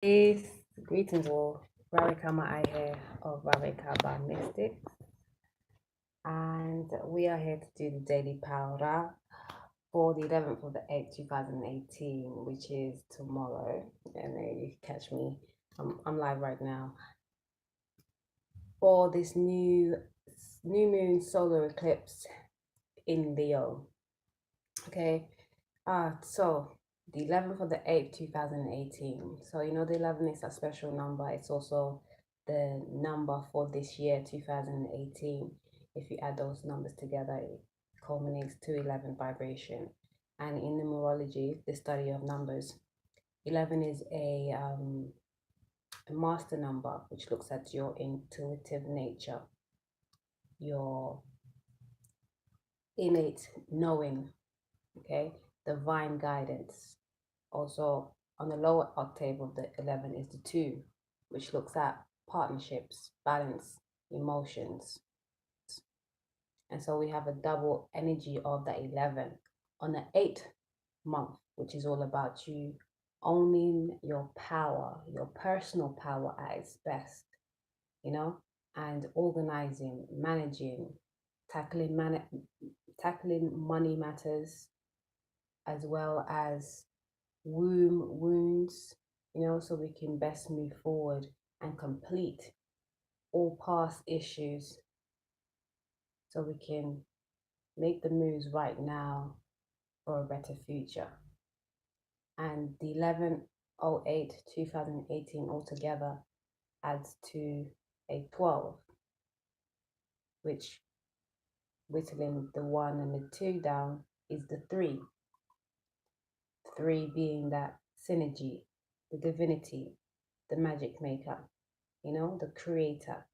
Peace, greetings all. Ravika I here of Ravika by Mystics, and we are here to do the daily PowRa for the 11th of the 8th, 2018, which is tomorrow. And you can catch me. I'm live right now for this new moon solar eclipse in Leo. Okay, so the 11th of the 8th, 2018. So you know the 11 is a special number. It's also the number for this year, 2018. If you add those numbers together, it culminates to 11 vibration. And in numerology, the study of numbers, 11 is a master number, which looks at your intuitive nature, your innate knowing, okay, divine guidance. Also, on the lower octave of the 11 is the 2, which looks at partnerships, balance, emotions. And so we have a double energy of the 11 on the 8th month, which is all about you owning your power, your personal power at its best, you know, and organizing, managing, tackling money matters, as well as wounds, you know, so we can best move forward and complete all past issues so we can make the moves right now for a better future. And the 11/08/2018 altogether adds to a 12, which whittling the 1 and the 2 down is the 3. 3 being that synergy, the divinity, the magic maker, you know, the creator.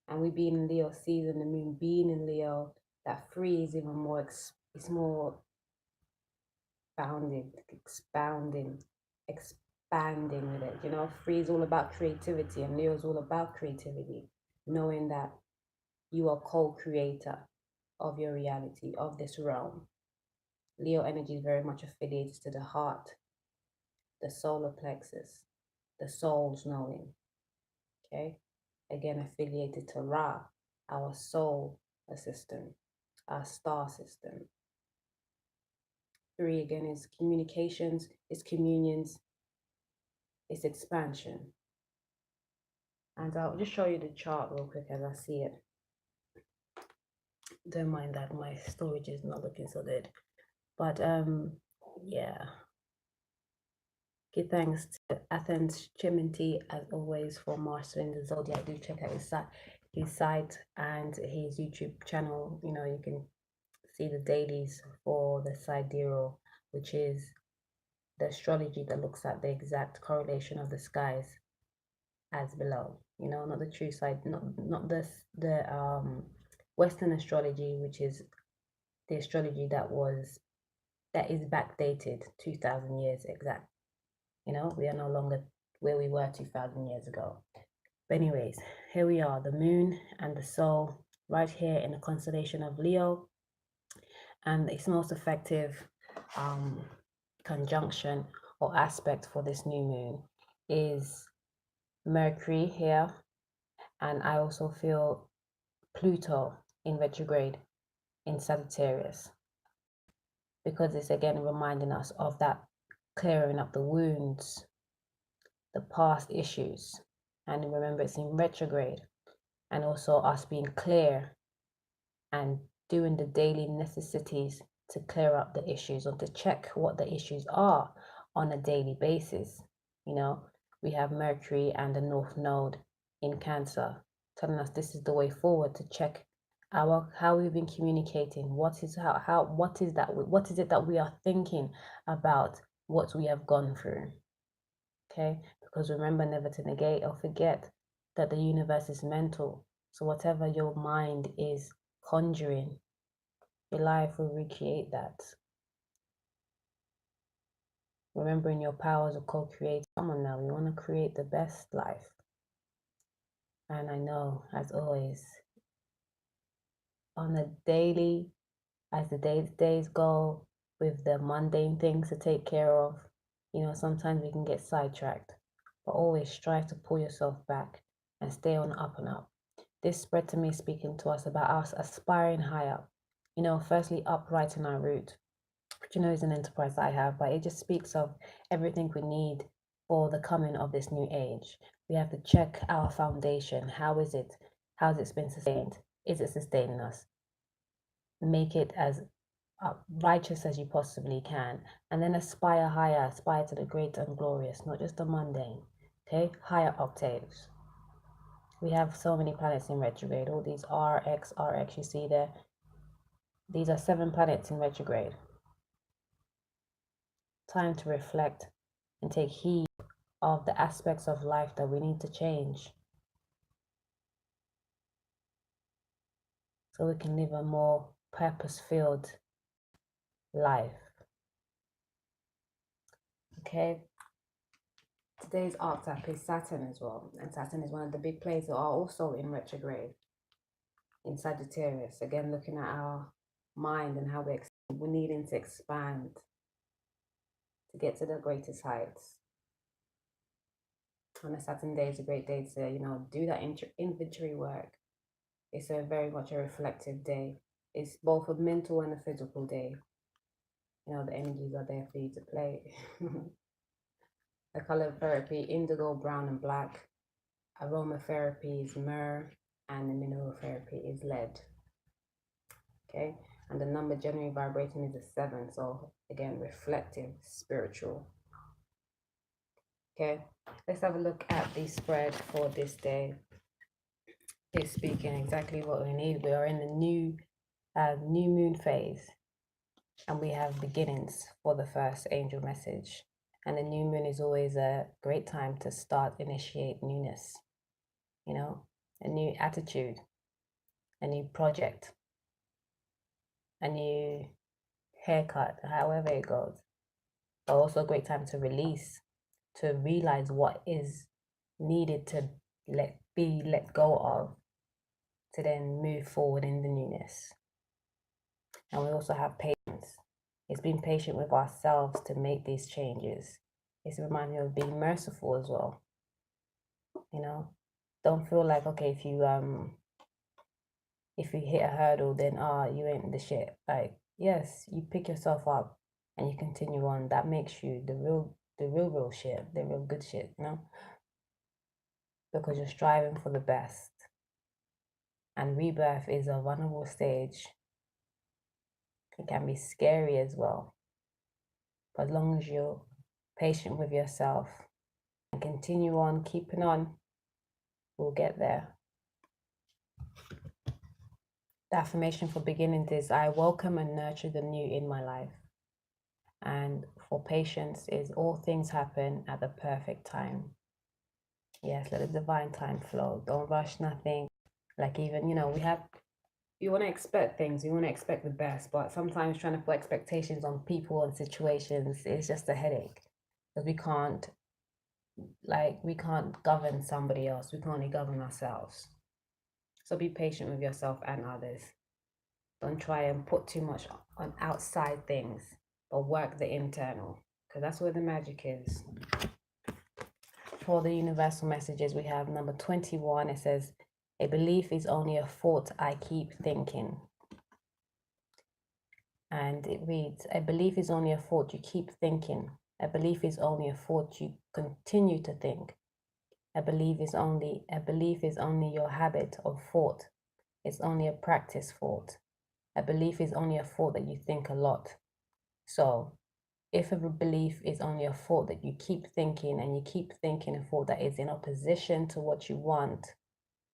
And we being in Leo season, the moon being in Leo, that 3 is even more, it's more expanding with it. You know, 3 is all about creativity, and Leo is all about creativity, knowing that you are co-creator of your reality, of this realm. Leo energy is very much affiliated to the heart, the solar plexus, the soul's knowing. Okay, again affiliated to Ra, our soul assistant, our star system. 3 again is communications, it's communions, it's expansion. And I'll just show you the chart real quick as I see it. Don't mind that my storage is not looking so good. But yeah. Give thanks to Athens Chiminti as always for mastering the zodiac. Do check out his site and his YouTube channel. You know, you can see the dailies for the Sidereal, which is the astrology that looks at the exact correlation of the skies as below. You know, not the true side, not the Western astrology, which is the astrology that is backdated 2,000 years exact. You know, we are no longer where we were 2,000 years ago. But anyways, here we are, the moon and the soul right here in the constellation of Leo. And its most effective conjunction or aspect for this new moon is Mercury here. And I also feel Pluto in retrograde in Sagittarius, because it's again reminding us of that clearing up the wounds, the past issues. And remember, it's in retrograde, and also us being clear and doing the daily necessities to clear up the issues, or to check what the issues are on a daily basis. You know, we have Mercury and the North Node in Cancer telling us this is the way forward to check how we've been communicating, what is it that we are thinking about what we have gone through. Okay, because remember never to negate or forget that the universe is mental. So whatever your mind is conjuring, your life will recreate that. Remembering your power as a co-creator. Come on now, we want to create the best life. And I know, as always, on a daily, as the days go, with the mundane things to take care of, you know, sometimes we can get sidetracked. but always strive to pull yourself back and stay on up and up. This spread to me speaking to us about us aspiring higher. You know, firstly, upright in our root, which you know is an enterprise that I have, but it just speaks of everything we need for the coming of this new age. We have to check our foundation. How is it? How's it been sustained? Is it sustaining us? Make it as righteous as you possibly can, and then aspire higher, aspire to the great and glorious, not just the mundane. Okay, higher octaves. We have so many planets in retrograde, all these RX you see there. These are 7 planets in retrograde. Time to reflect and take heed of the aspects of life that we need to change so we can live a more purpose-filled life. Okay, today's archetype is Saturn as well, and Saturn is one of the big planets that are also in retrograde in Sagittarius. Again, looking at our mind and how we're needing to expand to get to the greatest heights. On a Saturn'Day is a great day to, you know, do that inventory work. It's a very much a reflective day. It's both a mental and a physical day. You know, the energies are there for you to play. The color therapy, indigo, brown, and black. Aroma therapy is myrrh, and the mineral therapy is lead. Okay, and the number generally vibrating is a 7. So again, reflective, spiritual. Okay, let's have a look at the spread for this day. It's speaking exactly what we need. We are in the new moon phase, and we have beginnings for the first angel message. And the new moon is always a great time to start, initiate newness, you know, a new attitude, a new project, a new haircut, however it goes. But also a great time to release, to realize what is needed to let go of, to then move forward in the newness. And we also have patience. It's being patient with ourselves to make these changes. It's reminding me of being merciful as well. You know, don't feel like, okay, if you hit a hurdle, then you ain't the shit. Like, yes, you pick yourself up and you continue on. That makes you the real shit, the real good shit, you know? Because you're striving for the best. And rebirth is a vulnerable stage. It can be scary as well. But as long as you're patient with yourself and continue on keeping on, we'll get there. The affirmation for beginnings is I welcome and nurture the new in my life. And for patience is all things happen at the perfect time. Yes, let the divine time flow. Don't rush nothing. Like, even, you know, you want to expect things, you want to expect the best, but sometimes trying to put expectations on people and situations is just a headache, because we can't govern somebody else. We can only govern ourselves. So be patient with yourself and others. Don't try and put too much on outside things, but work the internal, because that's where the magic is. For the universal messages, we have number 21. It says, a belief is only a thought I keep thinking. And it reads, a belief is only a thought you keep thinking. A belief is only a thought you continue to think. A belief is only your habit of thought. It's only a practice thought. A belief is only a thought that you think a lot. So if a belief is only a thought that you keep thinking, and you keep thinking a thought that is in opposition to what you want,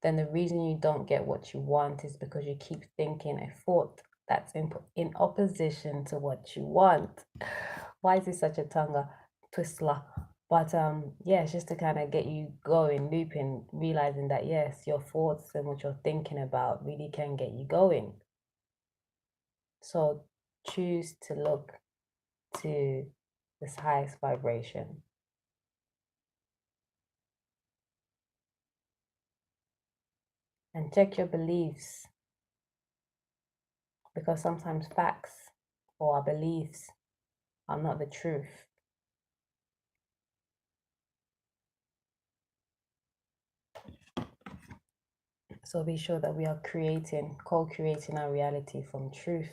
then the reason you don't get what you want is because you keep thinking a thought that's in opposition to what you want. Why is this such a tongue twistler? But yeah, it's just to kind of get you going, looping, realizing that yes, your thoughts and what you're thinking about really can get you going. So choose to look to this highest vibration. And check your beliefs, because sometimes facts or our beliefs are not the truth. So be sure that we are co-creating our reality from truth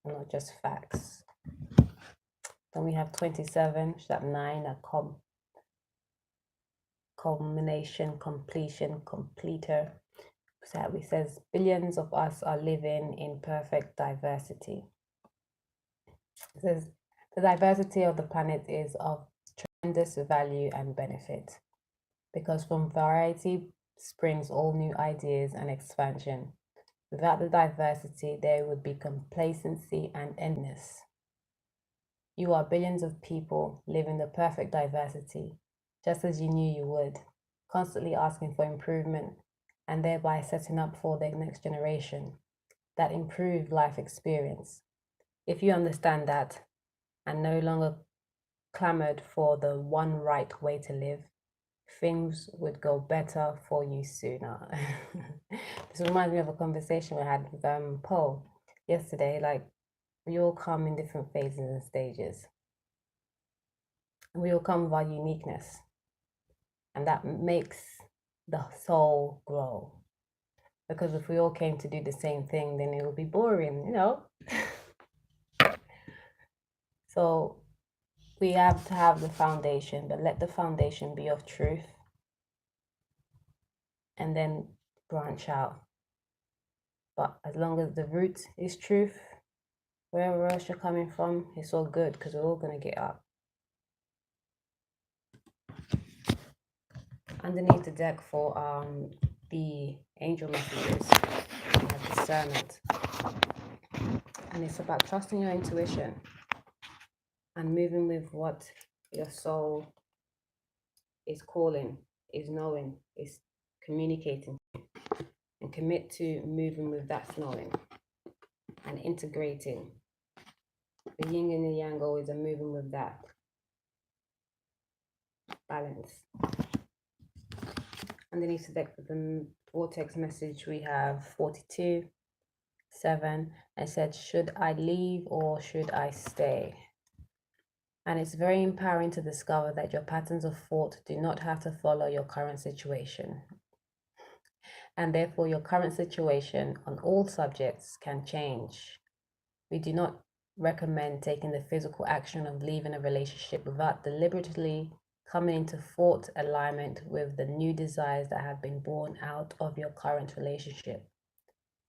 and not just facts. Then we have 27, which is that 9, a culmination, completion, completer. So it says billions of us are living in perfect diversity. It says the diversity of the planet is of tremendous value and benefit, because from variety springs all new ideas and expansion. Without the diversity, there would be complacency and endlessness. You are billions of people living the perfect diversity, just as you knew you would, constantly asking for improvement and thereby setting up for the next generation that improved life experience. If you understand that and no longer clamored for the one right way to live, things would go better for you sooner. This reminds me of a conversation we had with Paul yesterday. Like, we all come in different phases and stages. And we all come with our uniqueness. And that makes the soul grow. Because if we all came to do the same thing, then it would be boring, you know? So we have to have the foundation, but let the foundation be of truth. And then branch out. But as long as the root is truth, wherever else you're coming from, it's all good, because we're all going to get up. Underneath the deck for the angel messages, we have discernment. And it's about trusting your intuition and moving with what your soul is calling, is knowing, is communicating. And commit to moving with that knowing and integrating. The yin and the yang always are moving with that balance. Underneath the deck for the vortex message, we have 42, 7, and said, should I leave or should I stay? And it's very empowering to discover that your patterns of thought do not have to follow your current situation. And therefore, your current situation on all subjects can change. We do not recommend taking the physical action of leaving a relationship without deliberately coming into thought alignment with the new desires that have been born out of your current relationship.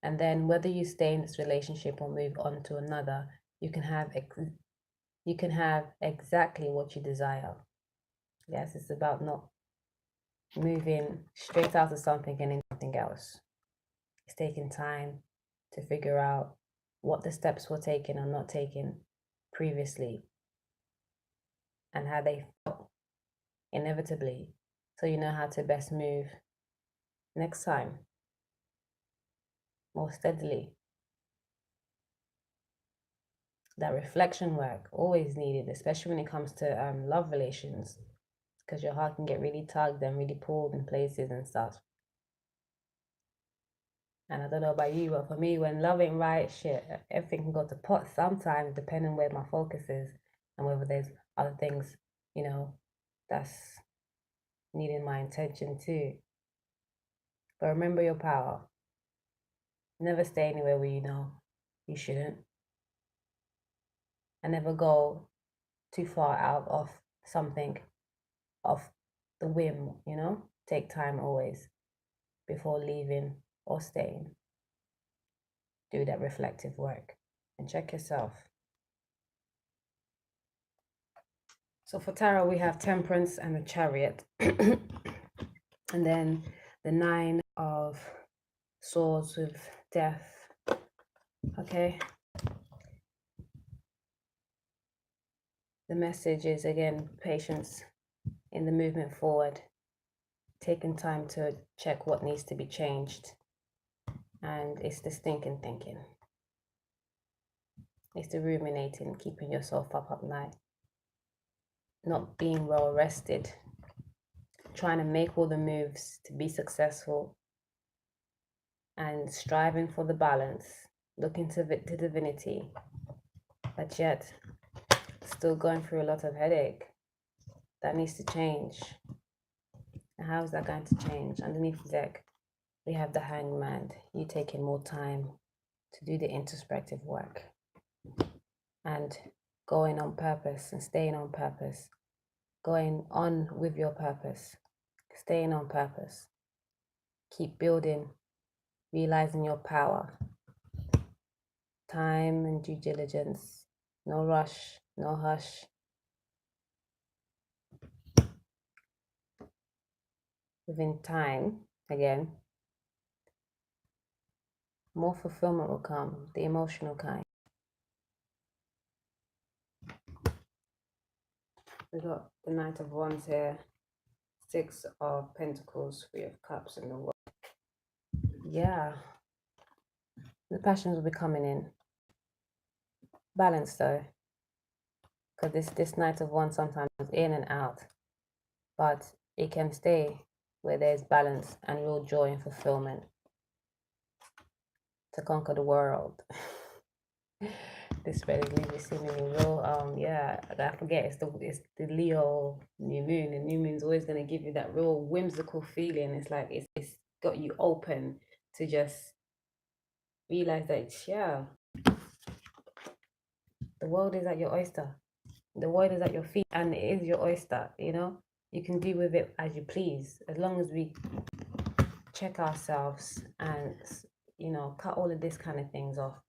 And then whether you stay in this relationship or move on to another, you can have exactly what you desire. Yes, it's about not moving straight out of something and into something else. It's taking time to figure out what the steps were taken or not taken previously and how they felt inevitably, so you know how to best move next time more steadily. That reflection work always needed, especially when it comes to love relations, because your heart can get really tugged and really pulled in places and stuff. And I don't know about you, but for me, when love ain't right, shit, everything can go to pot sometimes, depending where my focus is and whether there's other things, you know, that's needing my attention too. But remember your power. Never stay anywhere where you know you shouldn't. And never go too far out of something, of the whim, you know? Take time always before leaving or staying. Do that reflective work and check yourself. So for tarot, we have Temperance and the Chariot. And then the 9 of Swords with Death. Okay. The message is, again, patience in the movement forward. Taking time to check what needs to be changed. And it's the stinking thinking. It's the ruminating, keeping yourself up at night. Not being well rested. Trying to make all the moves to be successful. And striving for the balance. Looking to divinity. But yet, still going through a lot of headache. That needs to change. And how is that going to change? Underneath the deck, We have the Hangman, you taking more time to do the introspective work and going on purpose and staying on purpose, going on with your purpose, staying on purpose. Keep building, realizing your power. Time and due diligence, no rush, no hush. Within time, again, more fulfillment will come, the emotional kind. We got the Knight of Wands here, Six of Pentacles, Three of Cups, and the World. Yeah, the passions will be coming in. Balance though, because this Knight of Wands sometimes is in and out, but it can stay where there's balance and real joy and fulfillment to conquer the world. This spread is really seemingly real. Yeah, I forget it's the Leo new moon. The new moon's always gonna give you that real whimsical feeling. It's like it's got you open to just realize that the world is at your oyster. The world is at your feet and it is your oyster, you know? You can do with it as you please, as long as we check ourselves and, you know, cut all of this kind of things off.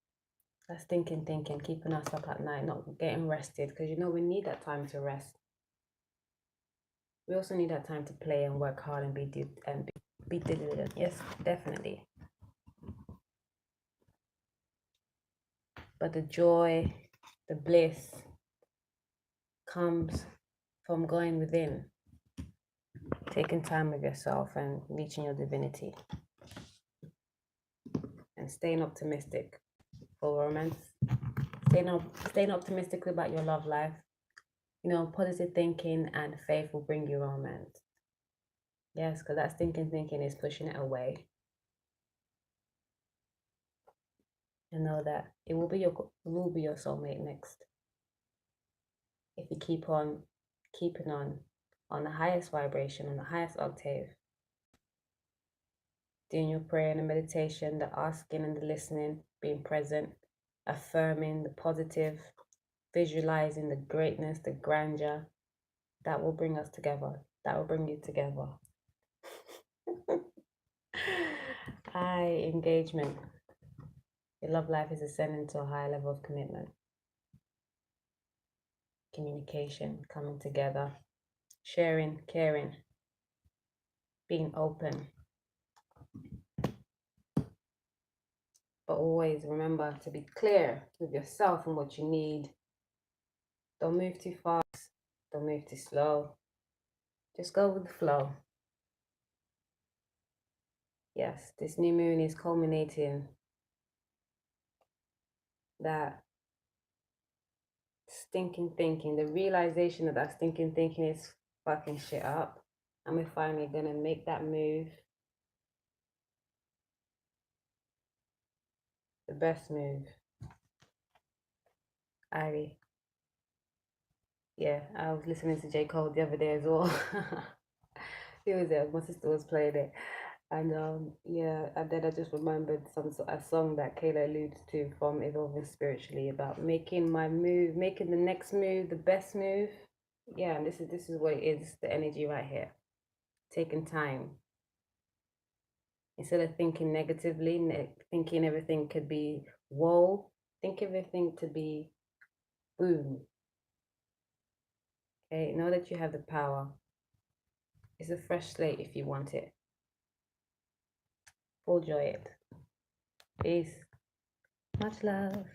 That's thinking, keeping us up at night, not getting rested, because, you know, we need that time to rest. We also need that time to play and work hard and be diligent. Yes, definitely. But the joy, the bliss comes from going within, taking time with yourself and reaching your divinity, and staying optimistic for romance, staying optimistic about your love life. You know, positive thinking and faith will bring you romance. Yes, because that thinking is pushing it away. And know that it will be your soulmate next. If you keep on keeping on the highest vibration, on the highest octave, doing your prayer and the meditation, the asking and the listening, being present, affirming the positive, visualizing the greatness, the grandeur, that will bring us together. That will bring you together. Engagement. Your love life is ascending to a higher level of commitment. Communication, coming together, sharing, caring, being open. But always remember to be clear with yourself and what you need. Don't move too fast. Don't move too slow. Just go with the flow. Yes, this new moon is culminating that stinking thinking, the realization that stinking thinking is fucking shit up. And we're finally gonna make that move. The best move. I was listening to J. Cole the other day as well. He was there, my sister was playing it. And and then I just remembered a song that Kayla alludes to from Evolving Spiritually about making the next move, the best move. Yeah, and this is what it is, the energy right here. Taking time. Instead of thinking negatively, thinking everything could be woe, think everything to be boom. Okay, know that you have the power. It's a fresh slate if you want it. Full joy it. Peace. Much love.